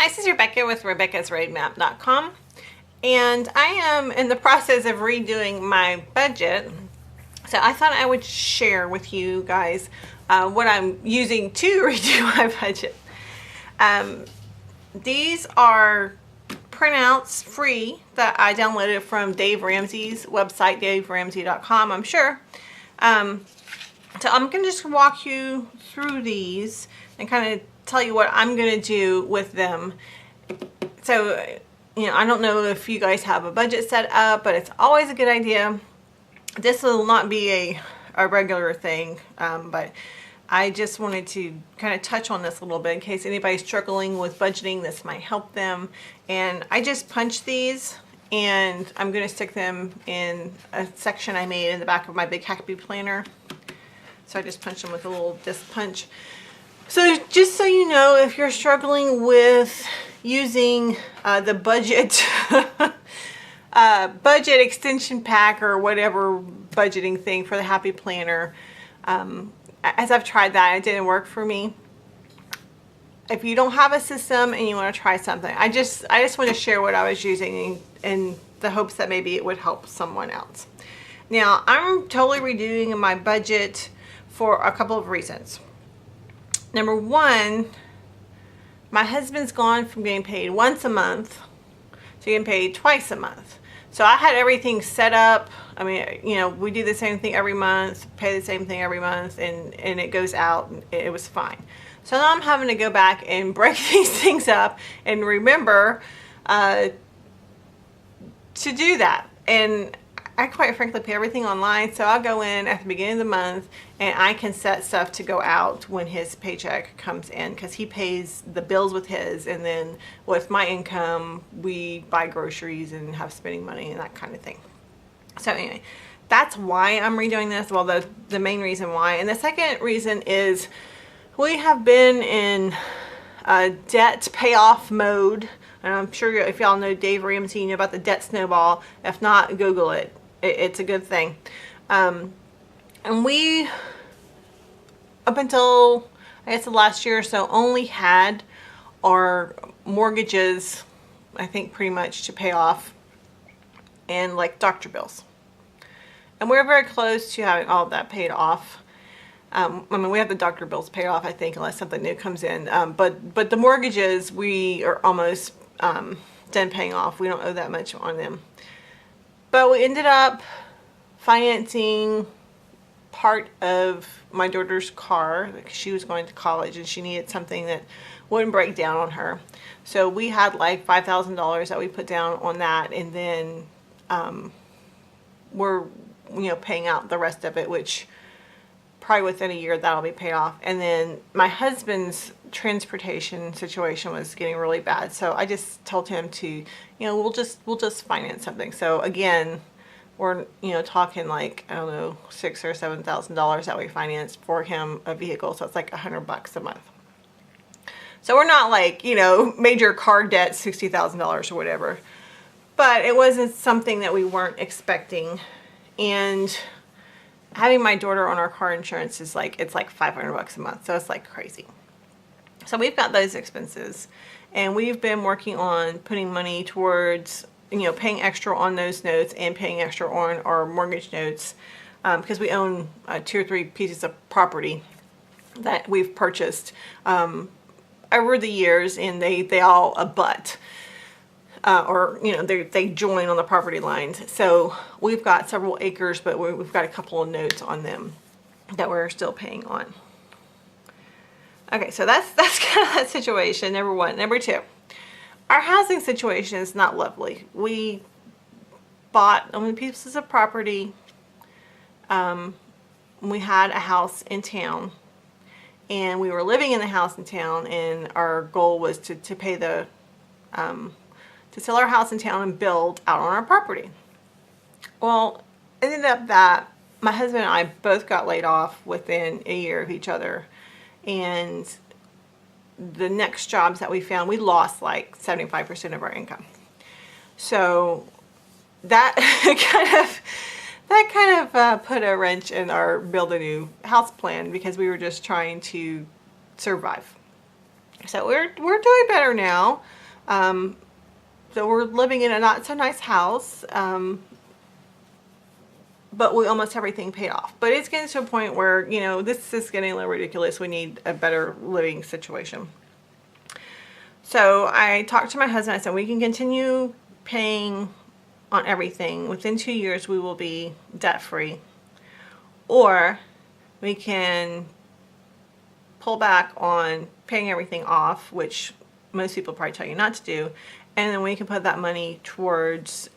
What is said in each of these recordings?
Hi, this is Rebecca with RebeccasRoadmap.com, and I am in the process of redoing my budget. So I thought I would share with you guys what I'm using to redo my budget. These are printouts free that I downloaded from Dave Ramsey's website, DaveRamsey.com, I'm sure. So I'm going to just walk you through these and kind of tell you what I'm going to do with them. So, I don't know if you guys have a budget set up, but it's always a good idea. This will not be a regular thing, but I just wanted to kind of touch on this a little bit in case anybody's struggling with budgeting. This might help them. And I just punched these, and I'm going to stick them in a section I made in the back of my Big Happy Planner. So I just punched them with a little disc punch. So just so you know, if you're struggling with using the budget budget extension pack or whatever budgeting thing for the Happy Planner, as I've tried that, it didn't work for me. If you don't have a system and you want to try something, I just want to share what I was using in the hopes that maybe it would help someone else. Now, I'm totally redoing my budget for a couple of reasons. Number one, my husband's gone from getting paid once a month to getting paid twice a month. So I had everything set up. I mean, we do the same thing every month, pay the same thing every month, and it goes out, and it was fine. So now I'm having to go back and break these things up and remember to do that. And I quite frankly pay everything online, so I'll go in at the beginning of the month and I can set stuff to go out when his paycheck comes in, because he pays the bills with his, and then with my income we buy groceries and have spending money and that kind of thing. So anyway, that's why I'm redoing this. Well, the main reason why. And the second reason is we have been in a debt payoff mode. And I'm sure if y'all know Dave Ramsey, you know about the debt snowball. If not, Google it. It's a good thing. And we, up until I guess the last year or so, only had our mortgages, I think, pretty much to pay off, and like doctor bills. And we're very close to having all of that paid off. We have the doctor bills paid off, I think, unless something new comes in. But the mortgages, we are almost done paying off. We don't owe that much on them. But we ended up financing part of my daughter's car because she was going to college and she needed something that wouldn't break down on her. So we had like $5,000 that we put down on that, and then we're paying out the rest of it, which probably within a year that'll be paid off. And then my husband's transportation situation was getting really bad, so I just told him to, we'll just finance something. So again, we're talking like, I don't know, $6,000 or $7,000 that we financed for him a vehicle. So it's like $100 a month. So we're not like major car debt, $60,000 or whatever, but it wasn't something that we weren't expecting. And having my daughter on our car insurance is like, it's like $500 a month. So it's like crazy. So we've got those expenses, and we've been working on putting money towards, paying extra on those notes and paying extra on our mortgage notes, because we own 2 or 3 pieces of property that we've purchased over the years, and they all abut. They join on the property lines. So we've got several acres, but we've got a couple of notes on them that we're still paying on. Okay, so that's kind of that situation, number one. Number two, our housing situation is not lovely. We bought only pieces of property. We had a house in town, and we were living in the house in town, and our goal was to pay the to sell our house in town and build out on our property. Well, it ended up that my husband and I both got laid off within a year of each other, and the next jobs that we found, we lost like 75% of our income. So that kind of put a wrench in our build a new house plan, because we were just trying to survive. So we're doing better now. So we're living in a not so nice house, but we almost have everything paid off. But it's getting to a point where, you know, this is getting a little ridiculous. We need a better living situation. So I talked to my husband. I said, we can continue paying on everything. Within 2 years, we will be debt free. Or we can pull back on paying everything off, which most people probably tell you not to do. And then we can put that money towards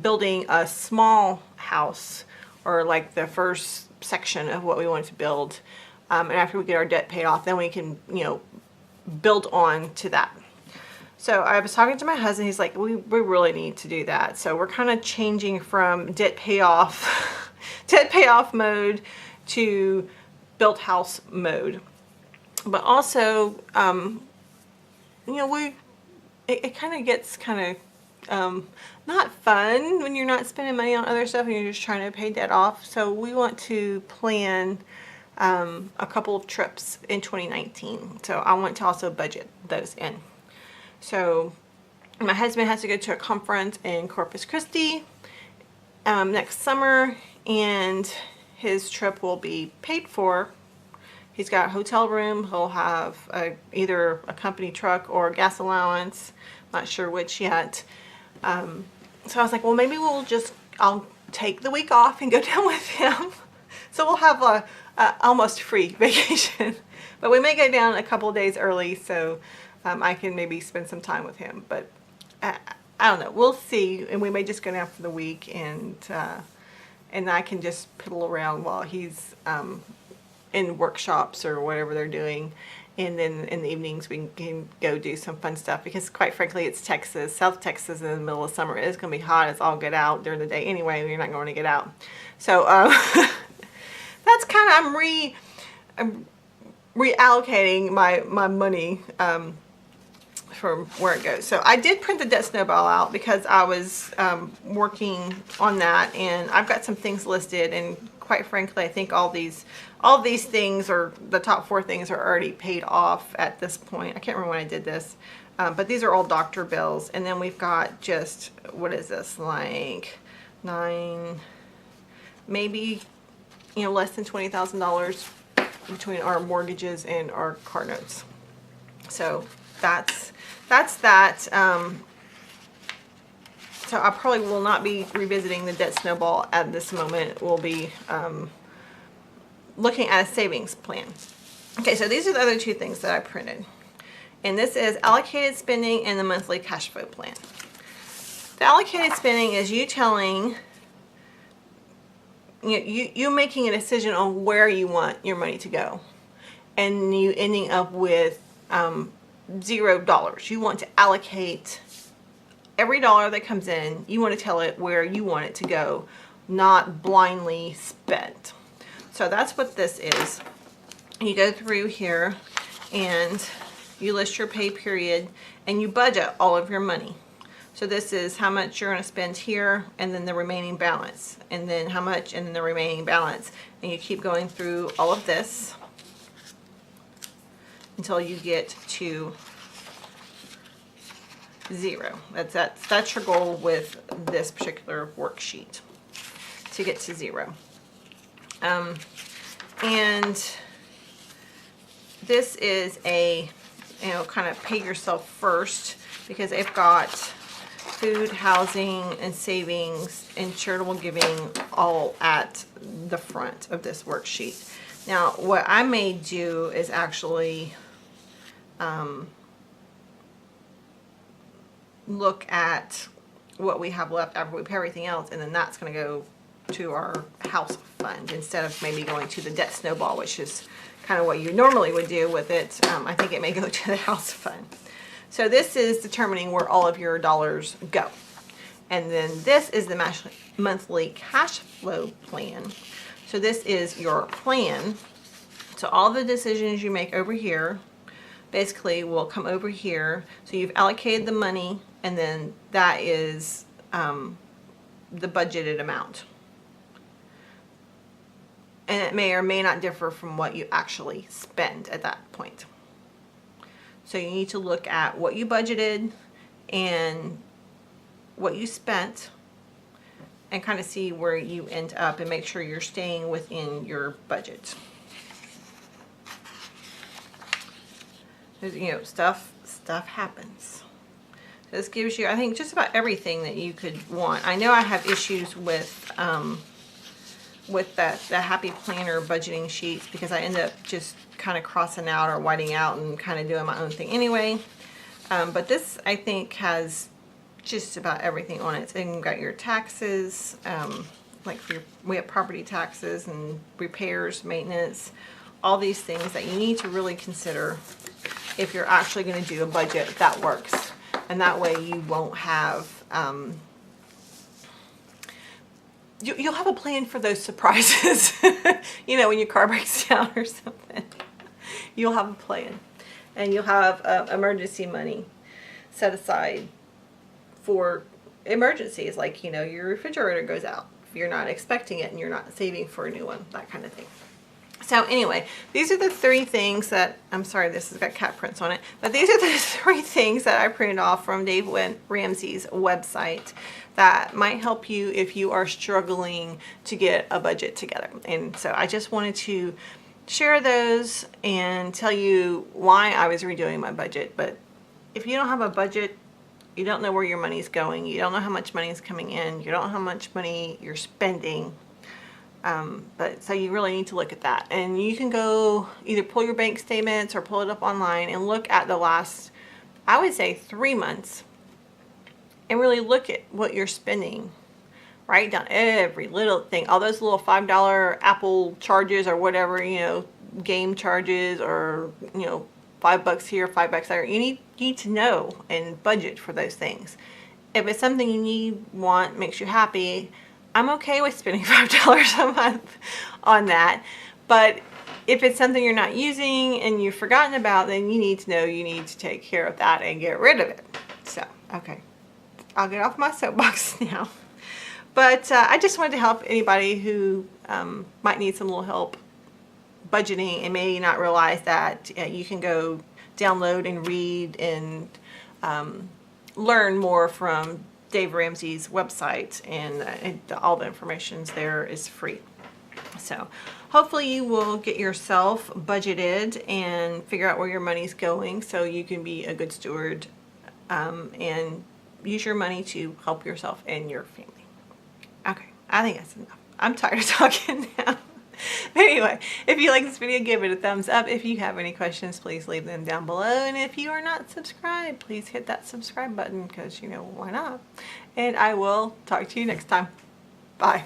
building a small house, or like the first section of what we want to build. And after we get our debt paid off, then we can, you know, build on to that. So I was talking to my husband. He's like, we really need to do that. So we're kind of changing from debt payoff mode to build house mode. But also, you know, it kind of gets kind of not fun when you're not spending money on other stuff and you're just trying to pay debt off. So we want to plan a couple of trips in 2019. So I want to also budget those in. So my husband has to go to a conference in Corpus Christi next summer, and his trip will be paid for. He's got a hotel room. He'll have either a company truck or a gas allowance. Not sure which yet. So I was like, well, maybe I'll take the week off and go down with him. So we'll have a almost free vacation. But we may go down a couple of days early, so I can maybe spend some time with him. But I don't know. We'll see. And we may just go down for the week, and I can just piddle around while he's in workshops or whatever they're doing. And then in the evenings we can go do some fun stuff, because quite frankly, it's Texas, South Texas in the middle of summer. It's going to be hot as all get out during the day anyway. You're not going to get out. So that's kind of, I'm reallocating my money from where it goes. So I did print the debt snowball out because I was working on that, and I've got some things listed, and quite frankly, I think all these things, or the top 4 things, are already paid off at this point. I can't remember when I did this, but these are all doctor bills. And then we've got just, what is this, like 9, maybe, you know, less than $20,000 between our mortgages and our car notes. So that's that. So I probably will not be revisiting the debt snowball at this moment. We'll be looking at a savings plan. Okay, so these are the other 2 things that I printed. And this is allocated spending and the monthly cash flow plan. The allocated spending is you telling, you making a decision on where you want your money to go. And you ending up with $0. You want to allocate every dollar that comes in. You want to tell it where you want it to go, not blindly spent. So that's what this is. You go through here and you list your pay period and you budget all of your money. So this is how much you're going to spend here, and then the remaining balance, and then how much, and then the remaining balance. And you keep going through all of this until you get to 0. That's your goal with this particular worksheet, to get to 0. And this is a, kind of pay yourself first, because they've got food, housing, and savings and charitable giving all at the front of this worksheet. Now, what I may do is actually look at what we have left after we pay everything else, and then that's going to go to our house fund instead of maybe going to the debt snowball, which is kind of what you normally would do with it. I think it may go to the house fund. So this is determining where all of your dollars go. And then this is the monthly cash flow plan. So this is your plan. So all the decisions you make over here basically will come over here. So you've allocated the money, and then that is the budgeted amount. And it may or may not differ from what you actually spend at that point. So you need to look at what you budgeted and what you spent and kind of see where you end up and make sure you're staying within your budget. You know, stuff happens. This gives you, I think, just about everything that you could want. I know I have issues with the Happy Planner budgeting sheets because I end up just kind of crossing out or whiting out and kind of doing my own thing anyway. But this, I think, has just about everything on it. And you've got your taxes, like we have property taxes and repairs, maintenance, all these things that you need to really consider if you're actually going to do a budget that works. And that way you won't have, you'll have a plan for those surprises. You know, when your car breaks down or something, you'll have a plan. And you'll have emergency money set aside for emergencies, like, you know, your refrigerator goes out if you're not expecting it and you're not saving for a new one, that kind of thing. So anyway, these are the 3 things that, I'm sorry, this has got cat prints on it, but these are the 3 things that I printed off from Dave Ramsey's website that might help you if you are struggling to get a budget together. And so I just wanted to share those and tell you why I was redoing my budget. But if you don't have a budget, you don't know where your money's going, you don't know how much money is coming in, you don't know how much money you're spending. But so you really need to look at that. And you can go either pull your bank statements or pull it up online and look at the last, I would say, 3 months and really look at what you're spending. Write down every little thing, all those little $5 Apple charges or whatever, you know, game charges, or, you know, $5 here, $5 there. You need to know and budget for those things. If it's something you need, want, makes you happy, I'm okay with spending $5 a month on that. But if it's something you're not using and you've forgotten about, then you need to know you need to take care of that and get rid of it. So, okay, I'll get off my soapbox now. But I just wanted to help anybody who might need some little help budgeting and may not realize that you can go download and read and learn more from Dave Ramsey's website, and all the information's there is free. So hopefully you will get yourself budgeted and figure out where your money's going so you can be a good steward and use your money to help yourself and your family. Okay, I think that's enough. I'm tired of talking now. But anyway, if you like this video, give it a thumbs up. If you have any questions, please leave them down below. And if you are not subscribed, please hit that subscribe button because, you know, why not? And I will talk to you next time. Bye.